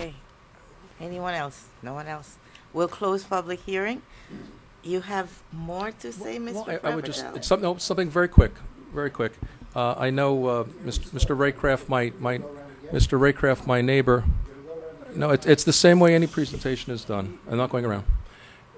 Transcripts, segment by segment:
Okay. Anyone else? No one else? We'll close public hearing. You have more to say, Mr. I would just, Prevedella? it's something, no, something very quick, very quick. I know Mr. Raycraft, Mr. Raycraft, my neighbor. No, it's the same way any presentation is done. I'm not going around.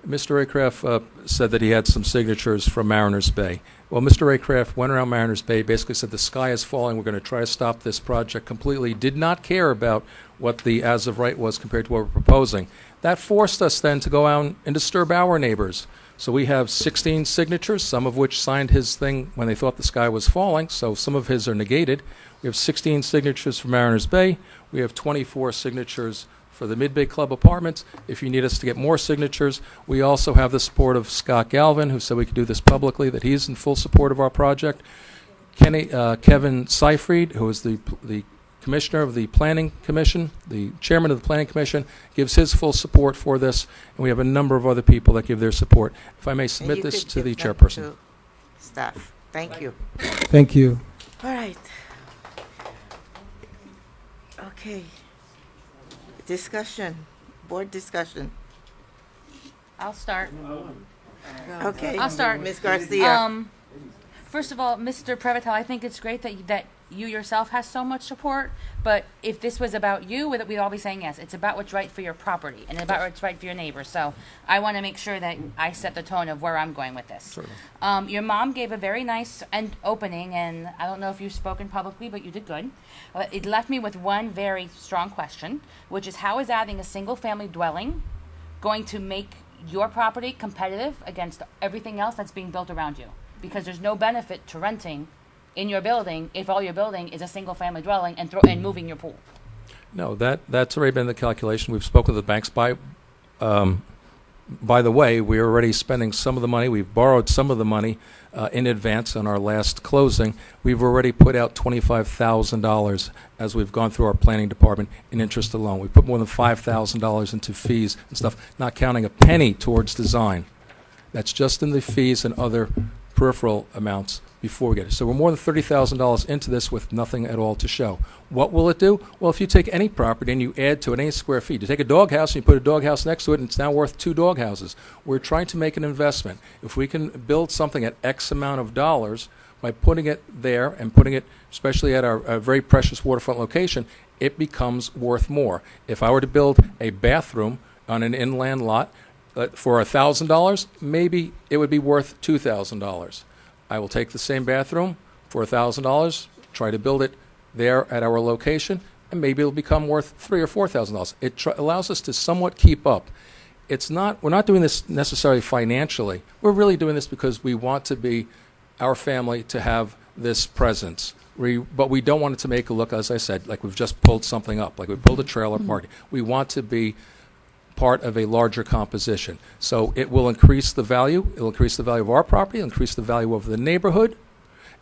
Mr. Raycraft said that he had some signatures from Mariners Bay. Well, Mr. Raycraft went around Mariners Bay, basically said the sky is falling, we're going to try to stop this project completely, did not care about what the as of right was compared to what we're proposing. That forced us then to go out and disturb our neighbors. So we have 16 signatures, some of which signed his thing when they thought the sky was falling, so some of his are negated. We have 16 signatures from Mariners Bay. We have 24 signatures for the Mid-Bay Club Apartments. If you need us to get more signatures, we also have the support of Scott Galvin, who said we could do this publicly, that he's in full support of our project. Kevin Seifried, who is the Commissioner of the Planning Commission, the Chairman of the Planning Commission, gives his full support for this, and we have a number of other people that give their support. If I may submit this to the chairperson. To staff. Thank you. Thank you. All right. Okay. Discussion. Board discussion. I'll start. Okay. I'll start. Ms. Garcia. First of all, Mr. Previtel, I think it's great that you yourself has so much support, but if this was about you, we'd all be saying yes. It's about what's right for your property and about what's right for your neighbors. So I want to make sure that I set the tone of where I'm going with this. Your mom gave a very nice opening, and I don't know if you've spoken publicly, but you did good. It left me with one very strong question, which is how is adding a single-family dwelling going to make your property competitive against everything else that's being built around you? Because there's no benefit to renting in your building if all you're building is a single-family dwelling and moving your pool. No, that's already been the calculation. We've spoken to the banks. By the way, we're already spending some of the money. We've borrowed some of the money in advance on our last closing. We've already put out $25,000 as we've gone through our planning department in interest alone. We put more than $5,000 into fees and stuff, not counting a penny towards design. That's just in the fees and other peripheral amounts before we get it. So we're more than $30,000 into this with nothing at all to show. What will it do? Well, if you take any property and you add to it any square feet, you take a doghouse and you put a doghouse next to it and it's now worth 2 doghouses. We're trying to make an investment. If we can build something at X amount of dollars by putting it there and putting it, especially at our very precious waterfront location, it becomes worth more. If I were to build a bathroom on an inland lot for $1,000, maybe it would be worth $2,000. I will take the same bathroom for $1,000, try to build it there at our location, and maybe it'll become worth $3,000 or $4,000. It allows us to somewhat keep up. We're not doing this necessarily financially. We're really doing this because we want to be our family to have this presence. But we don't want it to make it look, as I said, like we've just pulled something up, like we pulled a trailer park. We want to be part of a larger composition. So it will increase the value. It will increase the value of our property. It will increase the value of the neighborhood.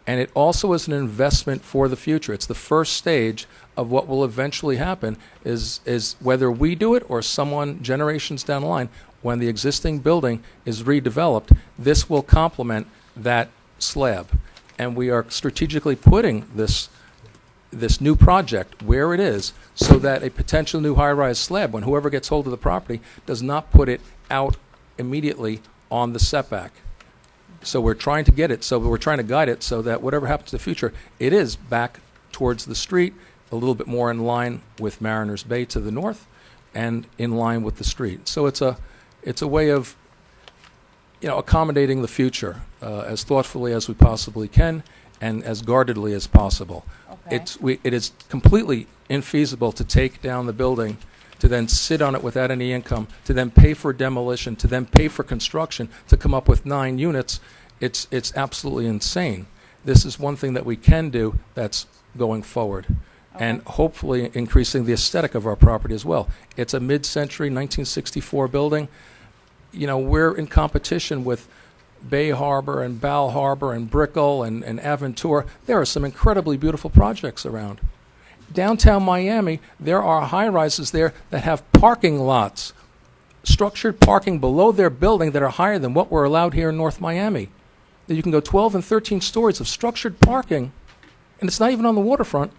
And it also is an investment for the future. It's the first stage of what will eventually happen is whether we do it or someone generations down the line, when the existing building is redeveloped, this will complement that slab. And we are strategically putting this new project where it is so that a potential new high-rise slab, when whoever gets hold of the property, does not put it out immediately on the setback. So we're trying to get it, so we're trying to guide it so that whatever happens in the future, it is back towards the street, a little bit more in line with Mariners Bay to the north, and in line with the street. So it's a way of accommodating the future as thoughtfully as we possibly can and as guardedly as possible. Okay. It is completely infeasible to take down the building, to then sit on it without any income, to then pay for demolition, to then pay for construction, to come up with 9 units. It's absolutely insane. This is one thing that we can do that's going forward. Okay. And hopefully increasing the aesthetic of our property as well. It's a mid-century 1964 building. We're in competition with Bay Harbor and Bal Harbor and Brickell and Aventura. There are some incredibly beautiful projects around. Downtown Miami, there are high-rises there that have parking lots, structured parking below their building that are higher than what we're allowed here in North Miami. That you can go 12 and 13 stories of structured parking, and it's not even on the waterfront.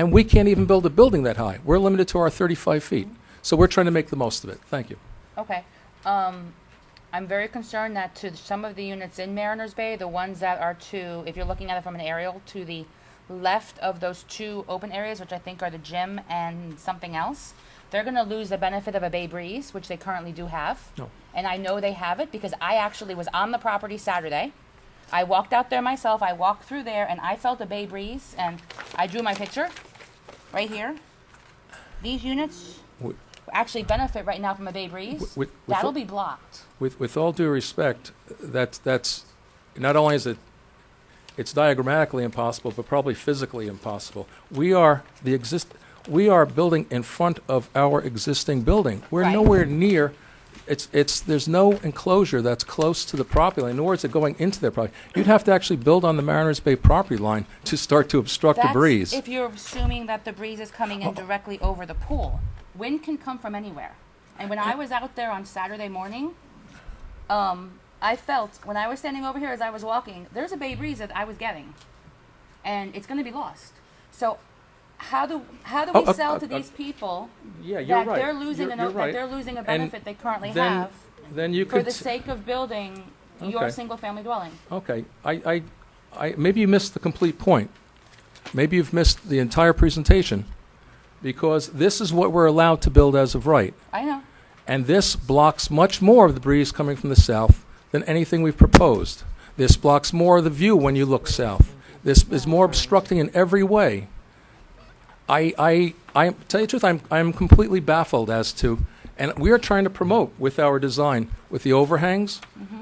And we can't even build a building that high. We're limited to our 35 feet. So we're trying to make the most of it. Thank you. Okay. I'm very concerned that to some of the units in Mariners Bay, the ones that are to, if you're looking at it from an aerial, to the left of those two open areas, which I think are the gym and something else, they're going to lose the benefit of a bay breeze, which they currently do have. No. And I know they have it because I actually was on the property Saturday. I walked out there myself. I walked through there, and I felt a bay breeze, and I drew my picture right here. These units actually benefit right now from a bay breeze. That'll be blocked. With all due respect, that's not only is it's diagrammatically impossible, but probably physically impossible. We are building in front of our existing building. We're Right. nowhere near. There's no enclosure that's close to the property line, nor is it going into their property. You'd have to actually build on the Mariners Bay property line to start to obstruct the breeze. If you're assuming that the breeze is coming in directly over the pool. Wind can come from anywhere. And when I was out there on Saturday morning, I felt, when I was standing over here as I was walking, there's a bay breeze that I was getting. And it's going to be lost. So how do we sell to these people that they're losing that they're losing a benefit they currently have then you for could the sake of building your single-family dwelling? Okay, I maybe you missed the complete point. Maybe you've missed the entire presentation, because this is what we're allowed to build as of right. I know. And this blocks much more of the breeze coming from the south than anything we've proposed. This blocks more of the view when you look south. This is more obstructing in every way. I tell you the truth, I'm completely baffled as to, and we are trying to promote with our design, with the overhangs,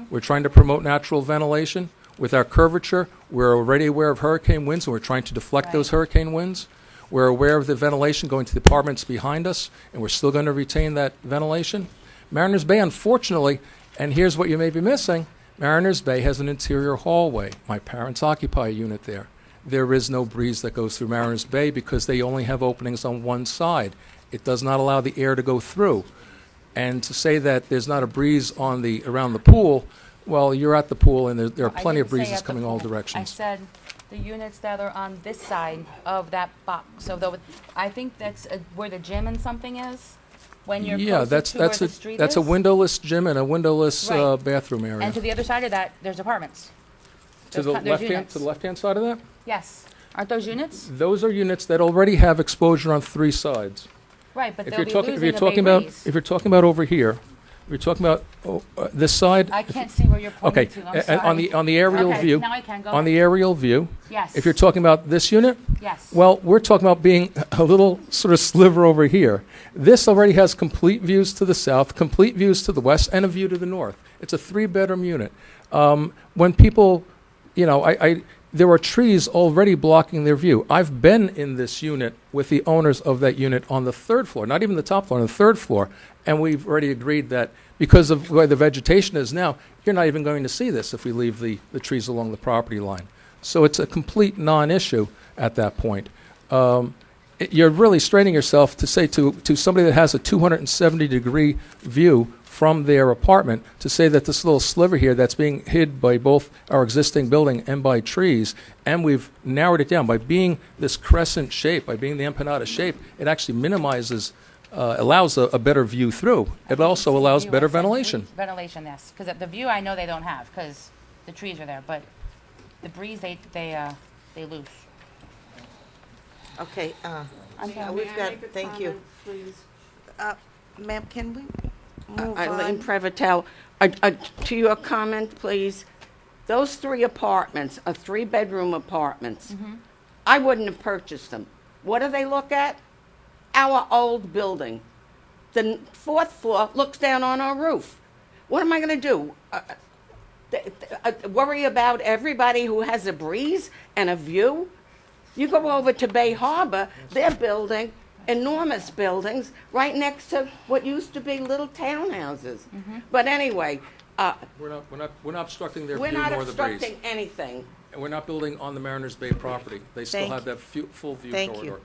we're trying to promote natural ventilation. With our curvature, we're already aware of hurricane winds, and we're trying to deflect those hurricane winds. We're aware of the ventilation going to the apartments behind us, and we're still going to retain that ventilation. Mariners Bay, unfortunately, and here's what you may be missing, Mariners Bay has an interior hallway. My parents occupy a unit there. There is no breeze that goes through Mariners Bay because they only have openings on one side. It does not allow the air to go through. And to say that there's not a breeze on around the pool, well, you're at the pool, and there are plenty of breezes coming all I directions. said the units that are on this side of that box. So I think that's where the gym and something is. When you're closest to where the street that's is. a windowless gym and a windowless Right. bathroom area. And to the other side of that, there's apartments. To the left-hand side of that? Yes. Aren't those units? Those are units that already have exposure on three sides. Right, but If they'll you're be talking, losing if you're talking about over here, if you're talking about this side. I can't see where you're pointing Okay, to. I'm sorry. on the aerial Okay, view. now I can. Go On the ahead. aerial view. Yes. If you're talking about this unit. Yes. Well, we're talking about being a little sort of sliver over here. This already has complete views to the south, complete views to the west, and a view to the north. It's a 3-bedroom unit. When people, there are trees already blocking their view. I've been in this unit with the owners of that unit on the 3rd floor, not even the top floor, on the 3rd floor, and we've already agreed that because of where the vegetation is now, you're not even going to see this if we leave the trees along the property line. So it's a complete non-issue at that point. You're really straining yourself to say to somebody that has a 270-degree view from their apartment to say that this little sliver here that's being hid by both our existing building and by trees, and we've narrowed it down by being this crescent shape, by being the empanada shape, it actually minimizes, allows a better view through. It also allows better ventilation. Ventilation, yes. Because the view I know they don't have because the trees are there, but the breeze they lose. Okay, I'm sorry. we've got, thank you. Ma'am, can we move Eileen on? Prevotel, to your comment, please. Those 3 apartments are 3-bedroom apartments. I wouldn't have purchased them. What do they look at? Our old building. The 4th floor looks down on our roof. What am I going to do? Worry about everybody who has a breeze and a view? You go over to Bay Harbor, they're building enormous buildings right next to what used to be little townhouses. But anyway, We're not obstructing their we're view not nor the breeze. obstructing anything. And we're not building on the Mariners Bay property. They still Thank have that full view Thank corridor.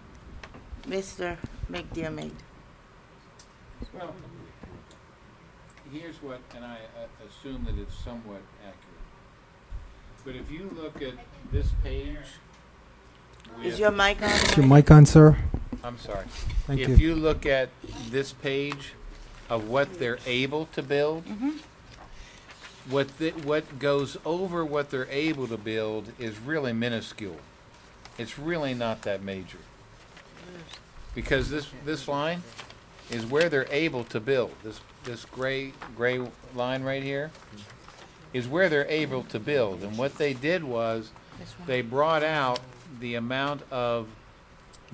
you. Mr. McDermott. Well, here's what, and I assume that it's somewhat accurate. But if you look at this page, Is your mic on? Is your mic on, sir? I'm sorry. Thank If you. you look at this page of what they're able to build, what goes over what they're able to build is really minuscule. It's really not that major. Because this line is where they're able to build. This gray line right here is where they're able to build. And what they did was they brought out the amount of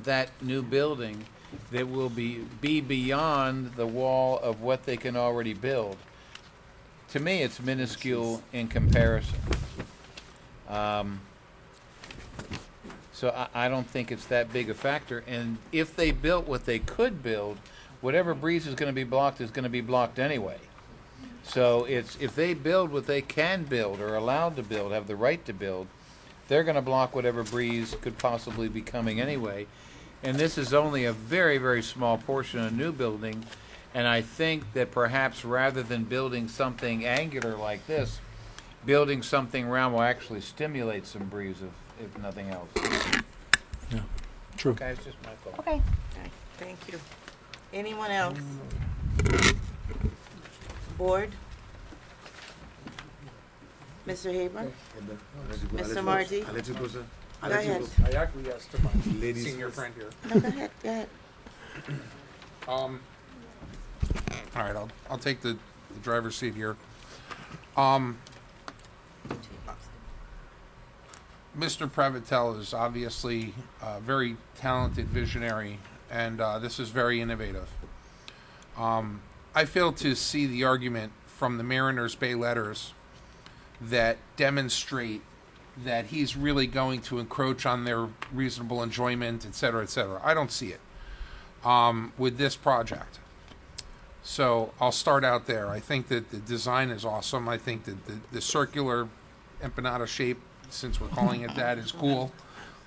that new building that will be beyond the wall of what they can already build. To me, it's minuscule in comparison. So I don't think it's that big a factor. And if they built what they could build, whatever breeze is going to be blocked anyway. So if they build what they can build or allowed to build, have the right to build, they're going to block whatever breeze could possibly be coming anyway. And this is only a very, very small portion of new building. And I think that perhaps rather than building something angular like this, building something round will actually stimulate some breeze, if nothing else. Yeah, true. Okay, it's just my thought. Okay. Okay, thank you. Anyone else? Board? Mr. Haber? Mr. Marty? Go ahead. I actually asked to my Ladies senior first. friend here. No, go ahead, go ahead. All right, I'll take the driver's seat here. Mr. Previtel is obviously a very talented visionary, and this is very innovative. I fail to see the argument from the Mariners Bay letters that demonstrate that he's really going to encroach on their reasonable enjoyment, et cetera, et cetera. I don't see it with this project. So I'll start out there. I think that the design is awesome. I think that the circular empanada shape, since we're calling it that, is cool.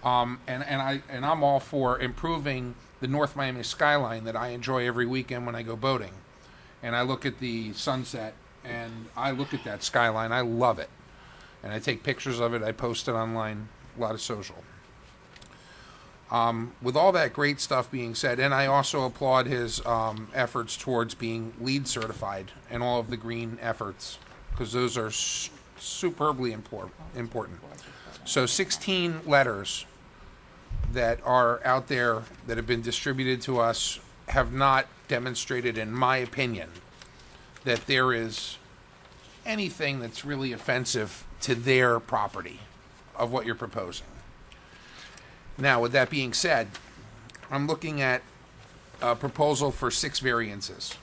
And I'm all for improving the North Miami skyline that I enjoy every weekend when I go boating. And I look at the sunset, and I look at that skyline. I love it. And I take pictures of it. I post it online, a lot of social. With all that great stuff being said, and I also applaud his efforts towards being LEED certified and all of the green efforts, because those are superbly important. So 16 letters that are out there that have been distributed to us have not demonstrated, in my opinion, that there is anything that's really offensive to their property of what you're proposing. Now, with that being said, I'm looking at a proposal for 6 variances.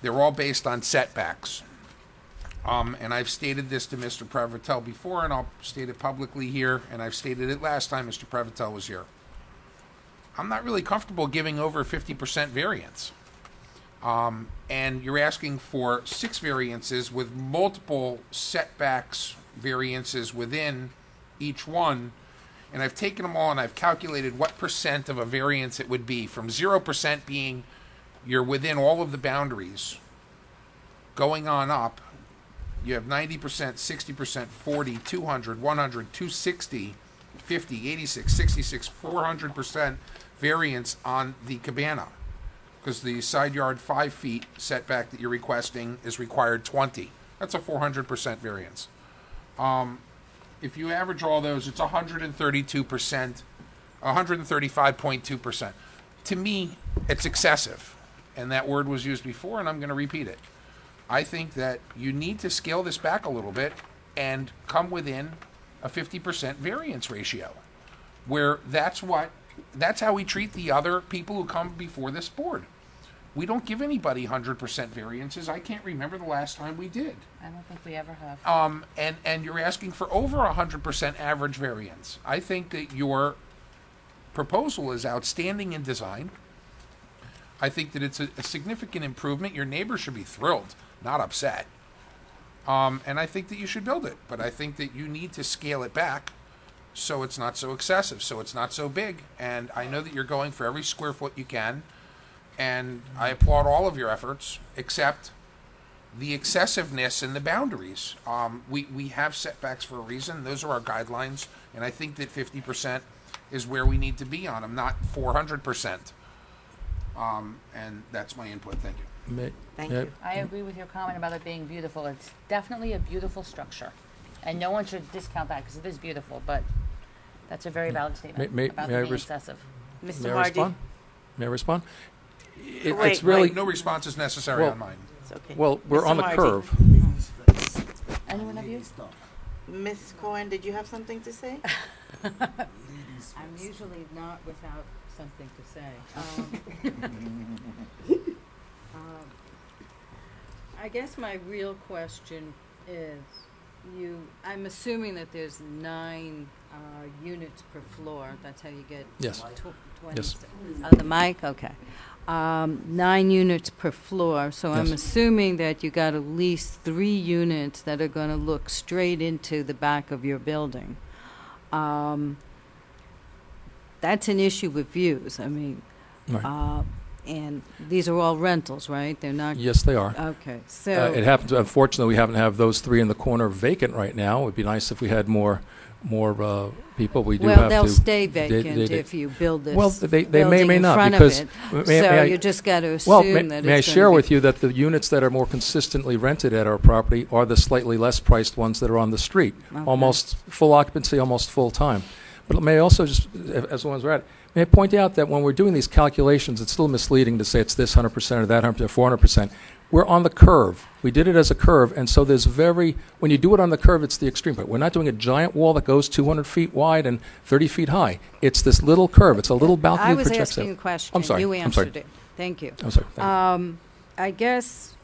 They're all based on setbacks. And I've stated this to Mr. Previtel before, and I'll state it publicly here, and I've stated it last time Mr. Previtel was here. I'm not really comfortable giving over 50% variance. And you're asking for 6 variances with multiple setbacks variances within each one. And I've taken them all and I've calculated what percent of a variance it would be, from 0% being you're within all of the boundaries, going on up. You have 90%, 60%, 40, 200, 100, 260, 50, 86, 66, 400% variance on the cabana. Because the side yard 5 feet setback that you're requesting is required 20. That's a 400% variance. If you average all those, it's 132%, 135.2%. To me, it's excessive. And that word was used before, and I'm going to repeat it. I think that you need to scale this back a little bit and come within a 50% variance ratio, where that's how we treat the other people who come before this board. We don't give anybody 100% variances. I can't remember the last time we did. I don't think we ever have. And you're asking for over 100% average variance. I think that your proposal is outstanding in design. I think that it's a significant improvement. Your neighbors should be thrilled, not upset. And I think that you should build it. But I think that you need to scale it back so it's not so excessive, so it's not so big. And I know that you're going for every square foot you can. And I applaud all of your efforts, except the excessiveness and the boundaries. We have setbacks for a reason. Those are our guidelines. And I think that 50% is where we need to be on them, not 400%. And that's my input. Thank you. Thank you. I agree with your comment about it being beautiful. It's definitely a beautiful structure. And no one should discount that because it is beautiful, but that's a very valid statement about may I it being res- excessive. Mr. May I Hardy? respond? May I respond? Wait, It's really, No response is necessary Well- on mine. It's okay. well, we're Mr. on the Marty. curve. Anyone of you? Ms. Cohen, did you have something to say? I'm usually not without something to say. I guess my real question is, I'm assuming that there's 9 units per floor. That's how you get Yes. 20. Yes. The mic? Okay. 9 units per floor. So I'm Yes. assuming that you got at least 3 units that are going to look straight into the back of your building. That's an issue with views. I mean, Right. and these are all rentals, right? They're not. Yes, they are. Okay. So It happens, unfortunately, we happen to have those 3 in the corner vacant right now. It would be nice if we had more people. We do well, have they'll to. stay they- vacant they- if you build this. Well, they may, building may in not, front because. of it. May- So may I- you just got to assume Well, that may I it's share gonna with be, you that the units that are more consistently rented at our property are the slightly less priced ones that are on the street, Okay. almost full occupancy, almost full time. But may I also just, as long as we're at it, may I point out that when we're doing these calculations, it's still misleading to say it's this 100% or that 100%, 400%. We're on the curve. We did it as a curve, and so when you do it on the curve, it's the extreme point. We're not doing a giant wall that goes 200 feet wide and 30 feet high. It's this little curve. It's a little balcony I that was projects asking a out. question. I'm sorry. You I'm sorry. answered it. Thank you. I'm sorry. Thank you. I guess,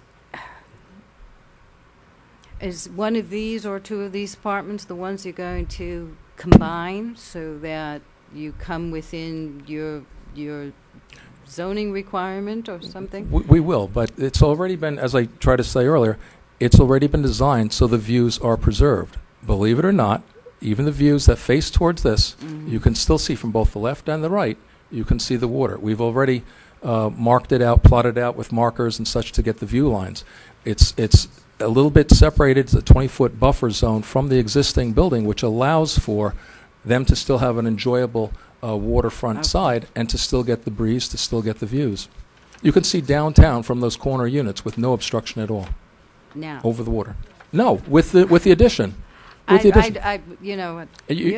is one of these or 2 of these apartments the ones you're going to combine so that you come within your zoning requirement or something? We will, but it's already been, as I tried to say earlier, it's already been designed so the views are preserved. Believe it or not, even the views that face towards this, you can still see from both the left and the right, you can see the water. We've already marked it out, plotted out with markers and such to get the view lines. It's a little bit separated, it's a 20-foot buffer zone from the existing building, which allows for them to still have an enjoyable waterfront side and to still get the breeze, to still get the views. You can see downtown from those corner units with no obstruction at all Now. over the water. No, with the addition. With the addition.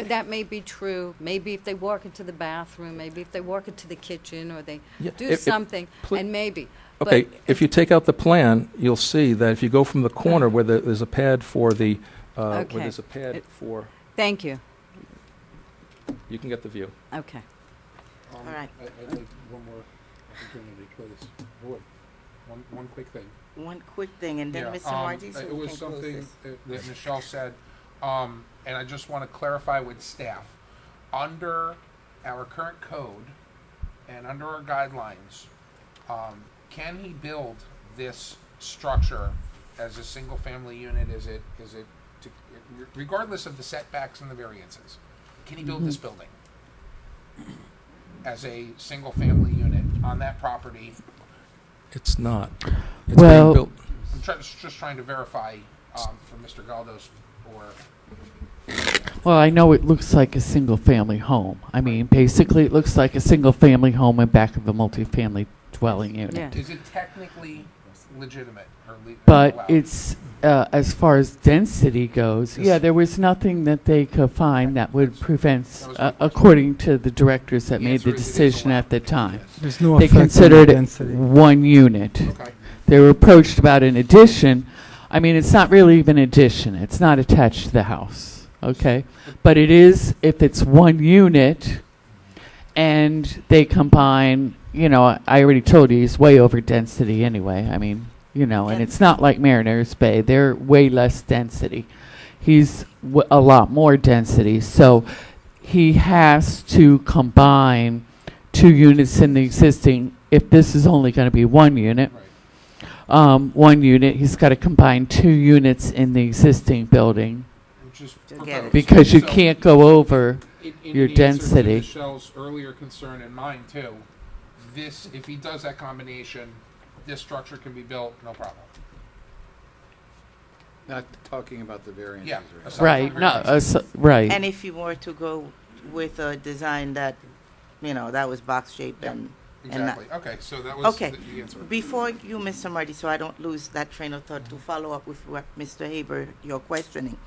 That may be true. Maybe if they walk into the bathroom, maybe if they walk into the kitchen, or they Yeah, do if- something, pl- and maybe. Okay, But if you take out the plan, you'll see that if you go from the corner where there's a pad for the, where Okay. there's a pad It- for, Thank you. you can get the view. Okay. All right. I'd like one more opportunity, please. Board. One quick thing. One quick thing, and then Yeah, Mr. Marty, so it we was can close something this. that Michelle said, and I just want to clarify with staff. Under our current code and under our guidelines, can he build this structure as a single-family unit? Is it regardless of the setbacks and the variances? Can he build this building as a single-family unit on that property? It's not. It's Well- being built. I'm just trying to verify from Mr. Galdos or. Well, I know it looks like a single-family home. I mean, basically, it looks like a single-family home in back of a multifamily dwelling unit. Yeah. Is it technically legitimate or But allowed? it's, as far as density goes, yeah, there was nothing that they could find that would prevent, That was my question. according to the directors that The made answer the is it is decision allowed. at the time. There's no They effect on the considered it density. one unit. Okay. They were approached about an addition. I mean, it's not really even an addition. It's not attached to the house, okay? But it is, if it's one unit and they combine, I already told you, he's way over density anyway. I mean, and it's not like Mariners Bay. They're way less density. He's a lot more density. So he has to combine 2 units in the existing. If this is only going to be 1 unit, Right. 1 unit, he's got to combine 2 units in the existing building Which is To get it. proposed. because you So, can't go over. in your answer density. to Michelle's earlier concern and mine too, if he does that combination, this structure can be built, no problem. Not talking about the variances. Yeah. right? aside Right. from No. variances. Right. And if you were to go with a design that, that was box shaped Yeah, and Exactly. not. Okay, so that was Okay. the answer. Before you, Mr. Marty, so I don't lose that train of thought, to follow up with what Mr. Haber, you're questioning.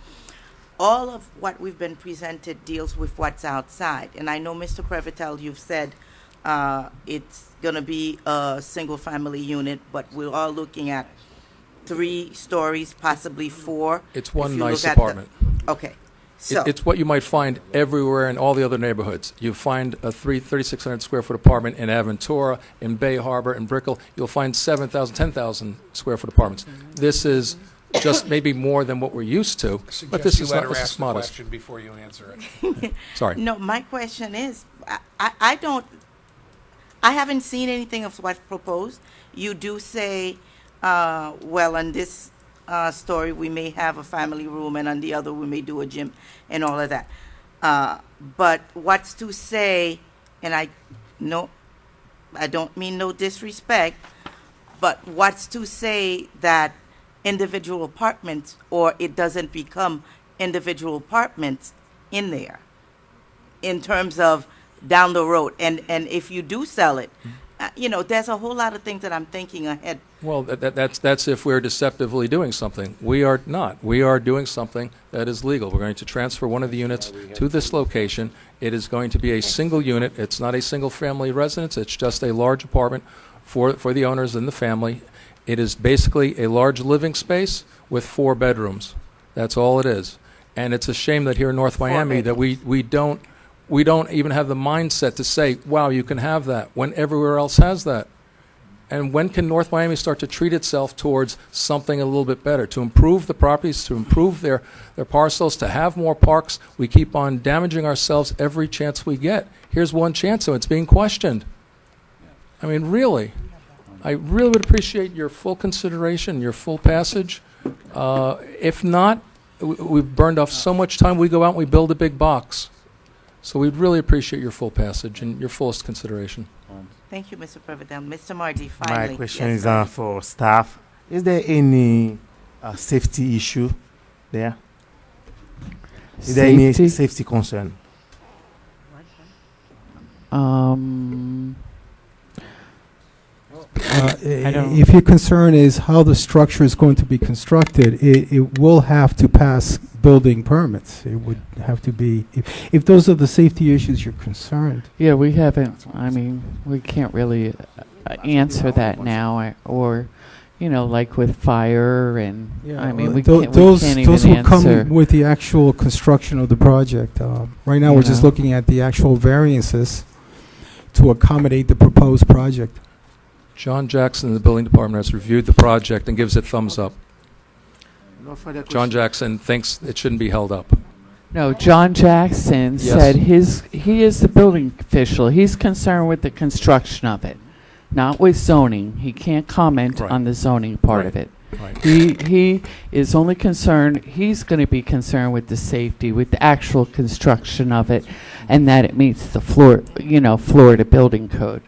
All of what we've been presented deals with what's outside. And I know, Mr. Previtel, you've said it's going to be a single-family unit, but we're all looking at 3 stories, possibly 4. It's if one you nice look at the- apartment. Okay. So, It's what you might find everywhere in all the other neighborhoods. You find a 3,600 square foot apartment in Aventura, in Bay Harbor, in Brickell. You'll find 7,000, 10,000 square foot apartments. This is just maybe more than what we're used to, but Suggest this you is let not, her this ask is the modest. question before you answer it. Sorry. no, my question is, I haven't seen anything of what's proposed. You do say, well, on this story, we may have a family room, and on the other, we may do a gym and all of that. But what's to say, and I don't mean no disrespect, but what's to say that individual apartments, or it doesn't become individual apartments in there, in terms of down the road? And if you do sell it, there's a whole lot of things that I'm thinking ahead. Well, that's if we're deceptively doing something. We are not. We are doing something that is legal. We're going to transfer one of the units to this location. It is going to be a single unit. It's not a single-family residence. It's just a large apartment for the owners and the family. It is basically a large living space with 4 bedrooms. That's all it is. And it's a shame that here in North Miami that we don't even have the mindset to say, wow, you can have that, when everywhere else has that. And when can North Miami start to treat itself towards something a little bit better, to improve the properties, to improve their parcels, to have more parks? We keep on damaging ourselves every chance we get. Here's one chance, so it's being questioned. I mean, really. I really would appreciate your full consideration, your full passage. If not, we've burned off so much time. We go out and we build a big box. So we'd really appreciate your full passage and your fullest consideration. Thank you, Mr. President. Mr. Marty, finally. My question Yes, is sir. for staff. Is there any safety issue there? Is there any Safety? safety concern? I don't- If your concern is how the structure is going to be constructed, it will have to pass building permits. It would have to be, if those are the safety issues you're concerned. Yeah, we haven't, I mean, we can't really answer that now, or, like with fire and, I mean, we can't those even will answer. come with the actual construction of the project. Right now, we're just Yeah. looking at the actual variances to accommodate the proposed project. John Jackson in the building department has reviewed the project and gives it thumbs up. No further John question. Jackson thinks it shouldn't be held up. No, John Jackson Yes. said he is the building official. He's concerned with the construction of it, not with zoning. He can't comment Right. on the zoning part of Right. it. Right. He is only concerned, he's going to be concerned with the safety, with the actual construction of it, and that it meets the Florida building code.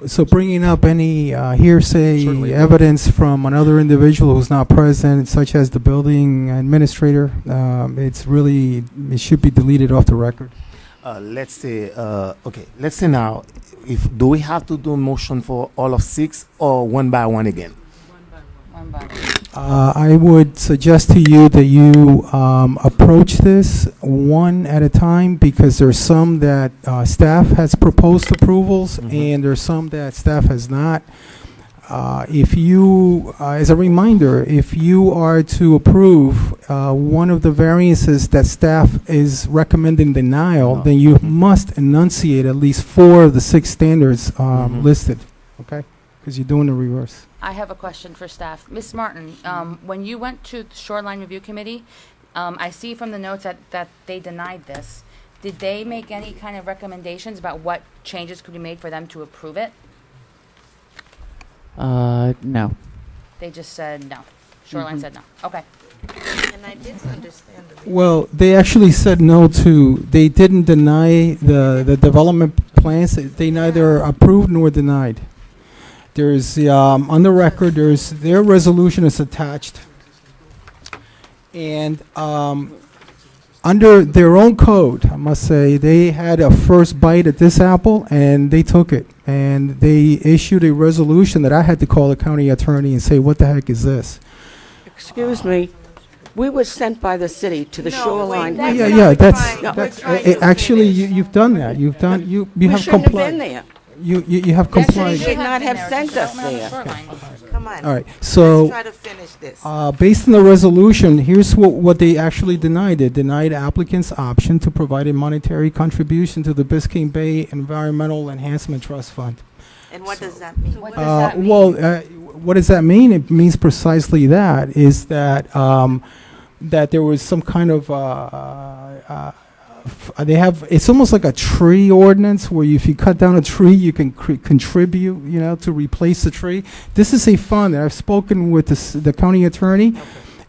So bringing up any hearsay Certainly. evidence from another individual who's not present, such as the building administrator, it should be deleted off the record. Let's say, let's say now, do we have to do motion for all of 6 or one by one again? One by. I would suggest to you that you approach this one at a time, because there's some that staff has proposed approvals, and there's some that staff has not. If you, as a reminder, if you are to approve one of the variances that staff is recommending denial, then you must enunciate at least 4 of the 6 standards listed, okay? Because you're doing the reverse. I have a question for staff. Ms. Martin, when you went to the Shoreline Review Committee, I see from the notes that they denied this. Did they make any kind of recommendations about what changes could be made for them to approve it? No. They just said no. Shoreline said no. Okay. And I didn't understand the reason. Well, they actually said no to, they didn't deny the development plans. They neither approved nor denied. There's, on the record, their resolution is attached. And under their own code, I must say, they had a first bite at this apple, and they took it. And they issued a resolution that I had to call the county attorney and say, what the heck is this? Excuse me, we were sent by the city to the No, shoreline. wait, Yeah, That's yeah, not that's, fine. We're that's, trying to actually, finish. you've done that. You've done, you We have shouldn't have been complied. there. You have That city complied. should not have been sent there, us just development there. on the shoreline. Come on. All right, Let's so, try to finish this. based on the resolution, here's what they actually denied. They denied applicants' option to provide a monetary contribution to the Biscayne Bay Environmental Enhancement Trust Fund. And what does that mean? What does that mean? Well, what does that mean? It means precisely that, is that, that there was some kind of, they have, it's almost like a tree ordinance where if you cut down a tree, you can contribute, to replace the tree. This is a fund, and I've spoken with the county attorney,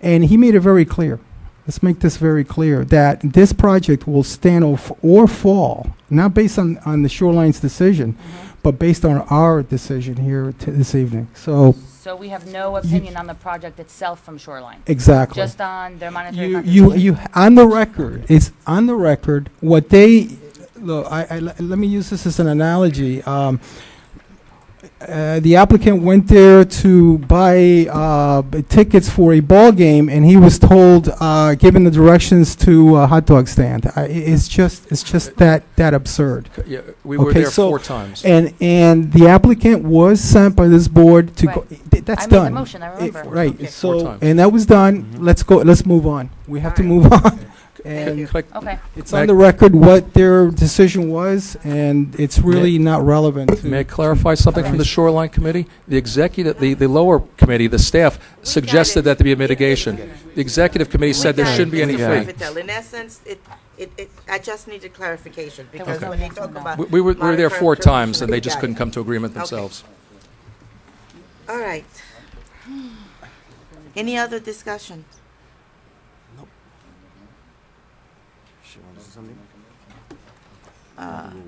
and he made it very clear. Let's make this very clear, that this project will stand or fall, not based on the Shoreline's decision, but based on our decision here this evening. So, So we have no opinion on the project itself from Shoreline, exactly. just on their monetary You, contribution. on the record, it's on the record, what they, look, let me use this as an analogy. The applicant went there to buy tickets for a ball game, and he was told, given the directions to a hot dog stand. It's just that absurd. Yeah, we were Okay, there so- 4 times. And the applicant was sent by this board to go. That's I made done. the motion, I remember. Right. Okay. 4 So, times. and that was done. Let's move on. We have to All right. move on. And Can I- Okay. it's on the record what their decision was, and it's really not relevant to. May I clarify something from the Shoreline Committee? The executive, the lower committee, the staff suggested that there be a mitigation. The executive committee said there shouldn't be any Mr. fee. Prevotell, in essence, I just needed clarification, because was when no you talk motion on about. We were there 4 monetary times, and they contribution, just got couldn't it. come to agreement Okay. themselves. All right. Any other discussion?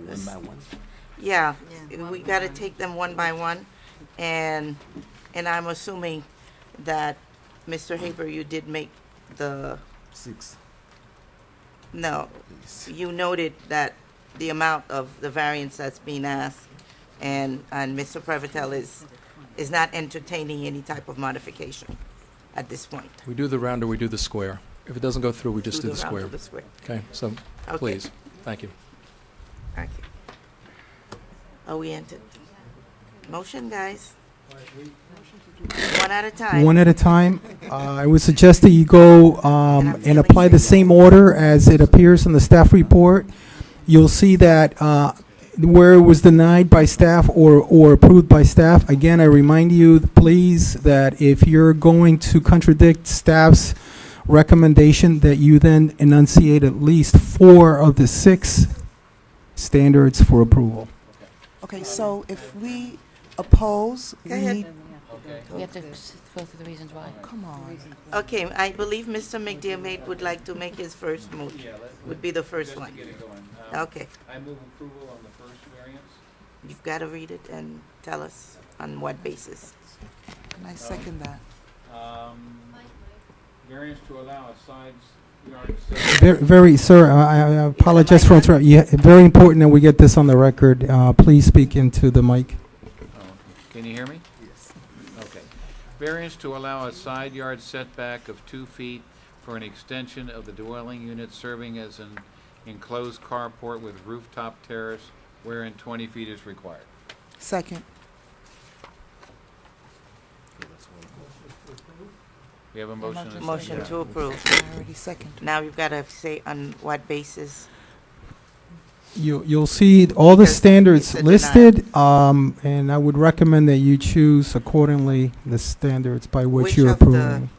This- Yeah, we gotta take them one by one, and I'm assuming that, Mr. Haber, you did make the, 6. no, you noted that the amount of the variance that's being asked, and Mr. Prevotell is not entertaining any type of modification at this point. We do the round or we do the square. If it doesn't go through, we just do the round square. of the square. Okay, so, Okay. please, thank you. Okay. Are we entered? Motion, guys. One at a time. One at a time. I would suggest that you go and apply the same order as it appears in the staff report. You'll see that where it was denied by staff or approved by staff, again, I remind you, please, that if you're going to contradict staff's recommendation, that you then enunciate at least 4 of the 6 standards for approval. Okay, so if we oppose, Go ahead. We have to go through the reasons why. come on. Okay, I believe Mr. McDermott would like to make his first motion, would be the first one. Okay, I move approval on the first variance. you've got to read it and tell us on what basis. And I second that. Variance to allow a side yard setback. Very, sir, I apologize for interrupting. Yeah, very important that we get this on the record. Please speak into the mic. Can you hear me? Yes. Okay. Variance to allow a side yard setback of 2 feet for an extension of the dwelling unit serving as an enclosed carport with rooftop terrace wherein 20 feet is required. Second. We have a motion and a second. Motion to approve. I already second. Now you've got to say on what basis. You'll see all the Because standards it's a denial. listed, and I would recommend that you choose accordingly the standards by which Which you're of the- approving.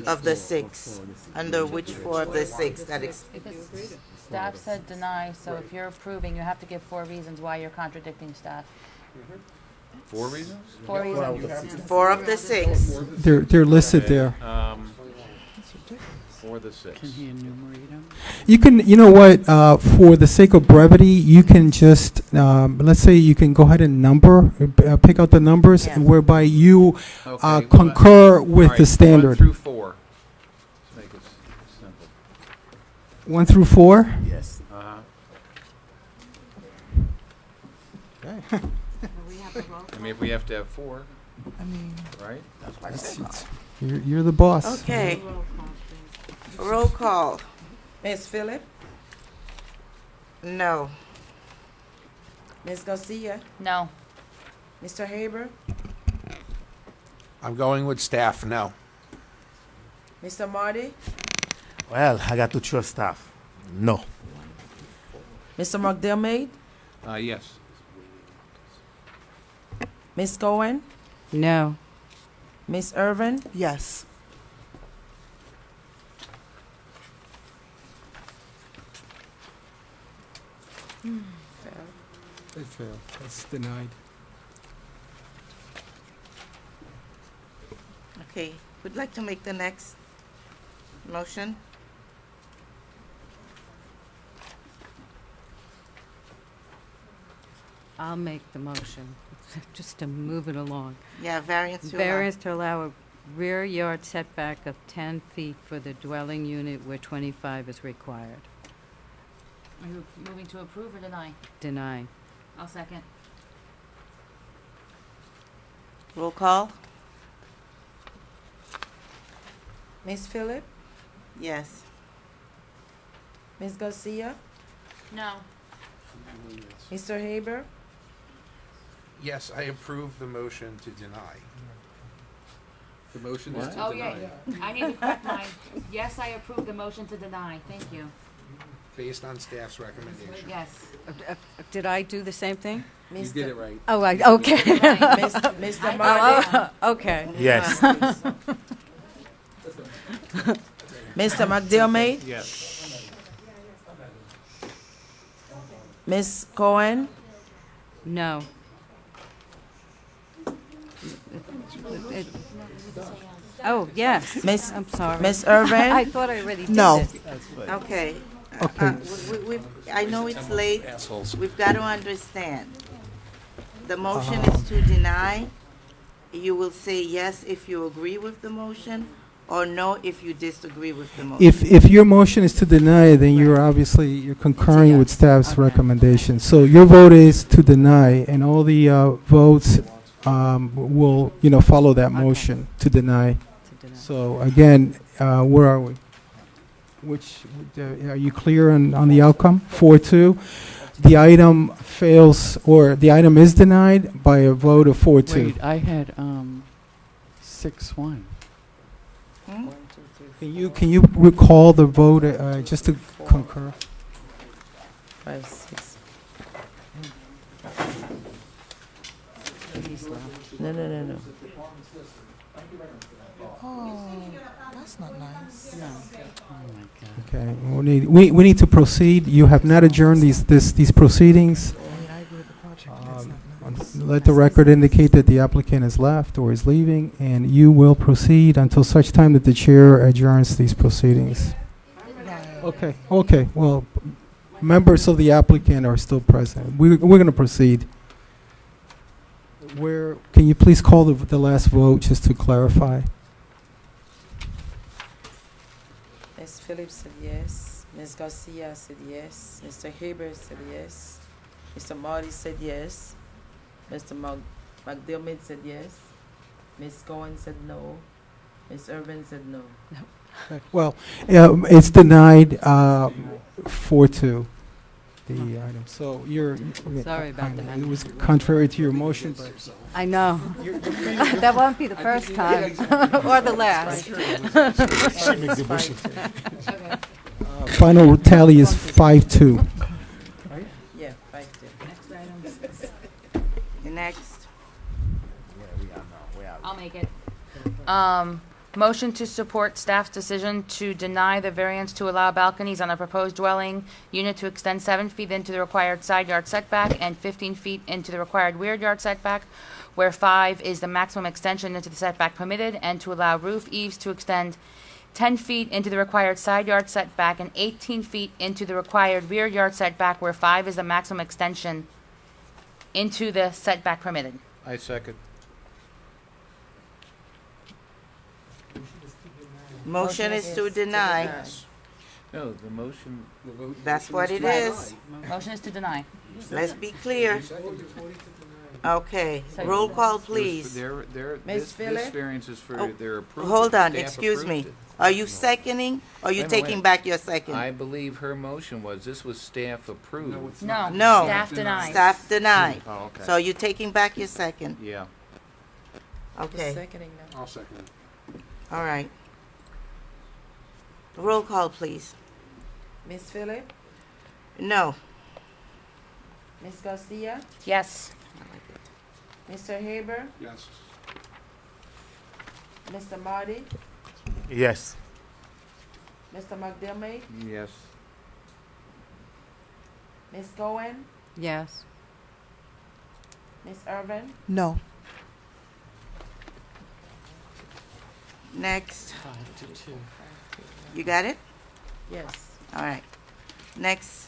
Of the 6, under which 4 of the 6 that is, Because staff said deny, so if you're approving, you have to give 4 reasons why you're contradicting staff. 4 reasons? 4 reasons. 4 of the 6. They're listed there. For the 6. You can, you know what, for the sake of brevity, you can just, let's say you can go ahead and number, pick out the numbers, Yeah. whereby you Okay, concur with all the right, standard. 1 through 4. Let's make it simple. 1 through 4? Yes. I mean, if we have to have 4, I mean, right? That's what I said. You're the boss. Okay. Roll call. Ms. Phillip? No. Ms. Garcia? No. Mr. Haber? I'm going with staff, no. Mr. Marty? Well, I got to trust staff. No. Mr. McDermott? Yes. Ms. Cohen? No. Ms. Irvin? yes. It failed. That's denied. Okay, would like to make the next motion? I'll make the motion, just to move it along. Yeah, variance to allow. Variance to allow a rear yard setback of 10 feet for the dwelling unit where 25 is required. Are you moving to approve or deny? Deny. I'll second. Roll call? Ms. Phillip? Yes. Ms. Garcia? No. Mr. Haber? Yes, I approve the motion to deny. The motion is Oh, yeah. I need to correct mine. Yes, I approve the motion to deny. Thank you. Based on staff's recommendation. Yes. Did I do the same thing? You did it right. Oh, okay. Mr. Marty? Okay. Yes. Mr. McDermott? Yes. Ms. Cohen? No. Oh, yes. Miss- I'm sorry. Ms. Irvin? I thought I already did No. this. Okay. Okay. I know it's late. Assholes. We've got to understand. The motion is to deny. You will say yes if you agree with the motion, or no if you disagree with the motion. If your motion is to deny, then you're concurring with staff's Okay. recommendation. So your vote is to deny, and all the votes will, follow that Okay. motion to deny. To deny. So again, where are we? Are you clear on the outcome? 4-2. The item fails, or the item is denied by a vote of 4-2. Wait, I had 6-1. Hmm? Can you recall the vote, just to concur? 5, 6. No. Oh, that's not nice. Okay, we need to proceed. You have not adjourned these proceedings. I mean, I agree with the project, but that's not nice. Let the record indicate that the applicant has left or is leaving, and you will proceed until such time that the chair adjourns these proceedings. Right. Okay, well, members of the applicant are still present. We're going to proceed. Can you please call the last vote, just to clarify? Ms. Phillips said yes. Ms. Garcia said yes. Mr. Haber said yes. Mr. Marty said yes. Mr. McDermott said yes. Ms. Cohen said no. Ms. Irvin said no. Well, it's denied 4-2, the item. So Sorry about that. It was contrary to your motion, but I know. That won't be the first time, or the last. final tally is 5-2. Yeah, 5-2. Next item. The next. I'll make it. Motion to support staff's decision to deny the variance to allow balconies on a proposed dwelling unit to extend 7 feet into the required side yard setback and 15 feet into the required rear yard setback, where 5 is the maximum extension into the setback permitted, and to allow roof eaves to extend 10 feet into the required side yard setback and 18 feet into the required rear yard setback, where 5 is the maximum extension into the setback permitted. I second. Motion is to deny. No, the motion, That's what it is. Motion is to deny. Let's be clear. Okay, So- roll call, was for please. Ms. this Phillip? variance is for Oh, their approval. Hold on, Staff excuse me. approved it. Are you seconding, or are you Wait a minute, taking wait. back your second? I believe her motion was, this was staff approved. No. No. Staff denies. Staff denied. Oh, okay. So you taking back your second? Yeah. Okay, I'll second it. all right. Roll call, please. Ms. Phillip? No. Ms. Garcia? Yes. Mr. Haber? Yes. Mr. Marty? Yes. Mr. McDermott? Yes. Ms. Cohen? Yes. Ms. Irvin? No. Next. You got it? Yes. All right. Next.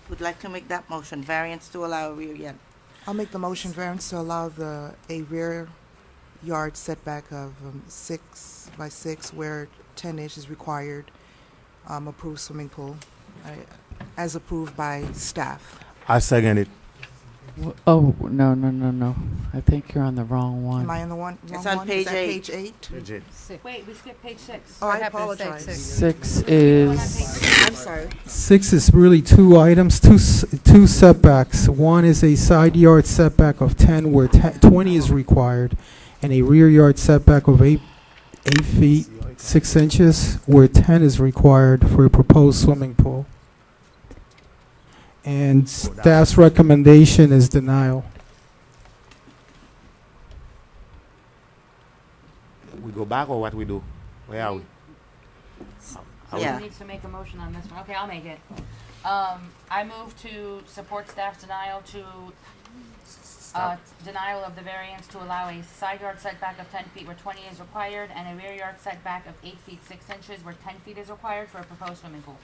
Would like to make that motion, variance to allow rear yard. I'll make the motion variance to allow a rear yard setback of 6 by 6 where 10 inch is required, approved swimming pool, as approved by staff. I second it. Oh, no. I think you're on the wrong Am one. I on the wrong It's one? on Is that page page 8? Wait, we skipped page 6. Oh, I What happened to apologize. 6 is, I'm sorry. 6 is really two items, two setbacks. One is a side yard setback of 10 where 20 is required, and a rear yard setback of 8 feet 6 inches where 10 is required for a proposed swimming pool. And staff's recommendation is denial. We go back or what we do? Where are we? Yeah. Who needs to make a motion on this one? Okay, I'll make it. I move to support staff's denial denial of the variance to allow a side yard setback of 10 feet where 20 is required and a rear yard setback of 8 feet 6 inches where 10 feet is required for a proposed swimming pool.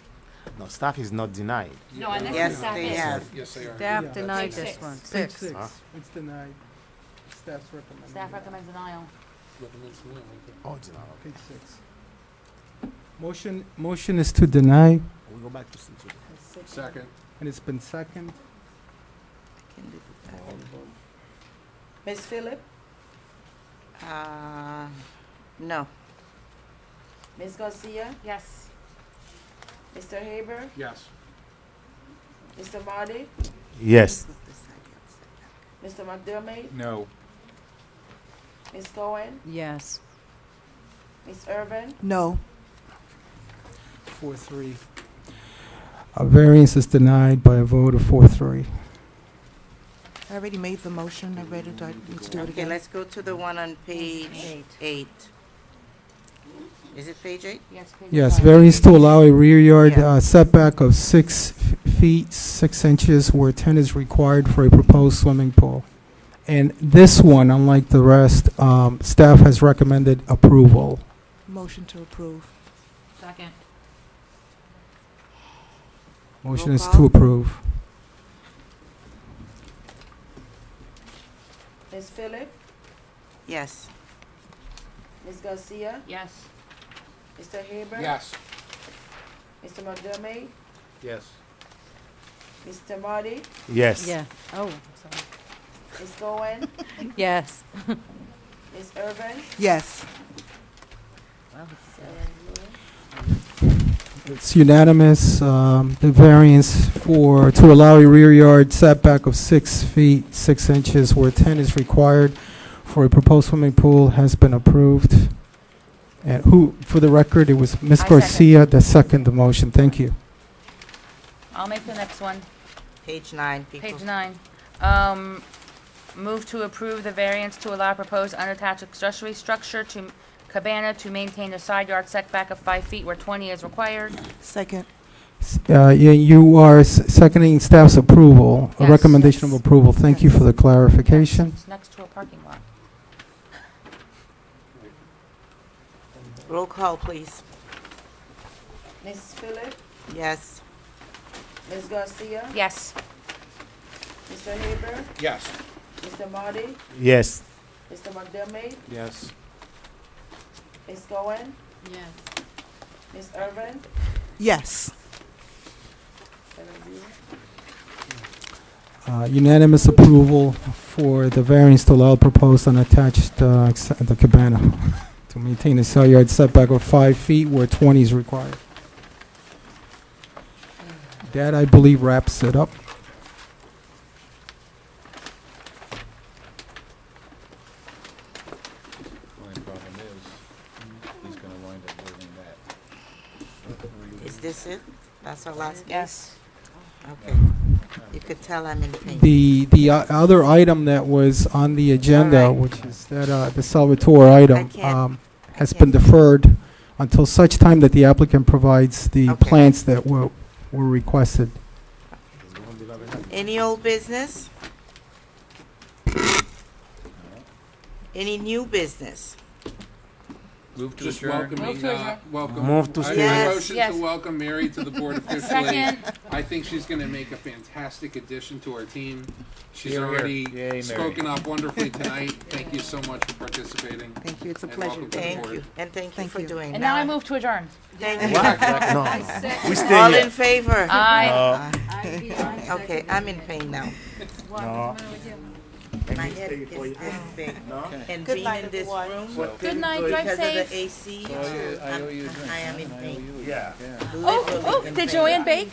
No, staff is not denied. No, and this Yes, is staff they is. have. Yes, they are. Staff Yeah. denied Page this six. one. Page 6. Huh? It's denied. Staff's recommendation. Staff recommends denial. Oh, it's not. Page 6. Motion is to deny, We go back to 6. Second. and it's been second. Ms. Phillip? No. Ms. Garcia? Yes. Mr. Haber? Yes. Mr. Marty? Yes. Mr. McDermott? No. Ms. Cohen? Yes. Ms. Irvin? No. 4-3. A variance is denied by a vote of 4-3. I already made the motion. I read it. I need to do it Okay, again. let's go to the one on page 8. Is it page 8? Yes, page Yes, five. variance to allow a rear yard Yeah. setback of 6 feet 6 inches where 10 is required for a proposed swimming pool. And this one, unlike the rest, staff has recommended approval. Motion to approve. Second. Motion Roll is to call. approve. Ms. Phillip? Yes. Ms. Garcia? Yes. Mr. Haber? Yes. Mr. McDermott? Yes. Mr. Marty? Yes. Yeah. Oh, sorry. Ms. Cohen? Yes. Ms. Irvin? Yes. It's unanimous. The variance to allow a rear yard setback of 6 feet 6 inches where 10 is required for a proposed swimming pool has been approved. And for the record, it was Ms. I second. Garcia that seconded the motion. Thank you. I'll make the next one. Page 9, people. Page 9. Move to approve the variance to allow proposed unattached accessory structure to cabana to maintain a side yard setback of 5 feet where 20 is required. Second. You are seconding staff's approval, a Yes. recommendation of approval. Thank you for the clarification. It's next to a parking lot. Roll call, please. Ms. Phillip? Yes. Ms. Garcia? Yes. Mr. Haber? Yes. Mr. Marty? Yes. Mr. McDermott? Yes. Ms. Cohen? Yes. Ms. Irvin? Yes. Unanimous approval for the variance to allow proposed unattached the cabana to maintain a side yard setback of 5 feet where 20 is required. That, I believe, wraps it up. Only problem is, he's gonna wind up building that. Is this it? That's our last case? Yes. Okay. You could tell I'm in pain. The other item that was on the agenda, All right. which is that the Salvatore item, can't- has been deferred until such time that the applicant provides the Okay. plans that were requested. Any old business? Any new business? Move to Just adjourn. welcome. Move to I stay. make a Yes. motion Yes. to welcome Mary to the board officially. Second. I think she's going to make a fantastic addition to our team. She's Here, here. already Yay, Mary. spoken up wonderfully tonight. Thank you so much for participating. Thank you. It's a And pleasure. welcome to the Thank board. you. And thank you Thank for you. doing that. And now I move to adjourn. Thank you. No, we stay All here. in favor? Aye. Okay, I'm in pain now. No. My head is this big. And Good being night, in this everyone. room, Good night, drive because of safe. the AC, I owe you a drink. I am in I owe pain. you a Yeah. drink, yeah. Oh, Literally in did pain. Joanne bake?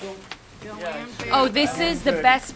Oh, this is the best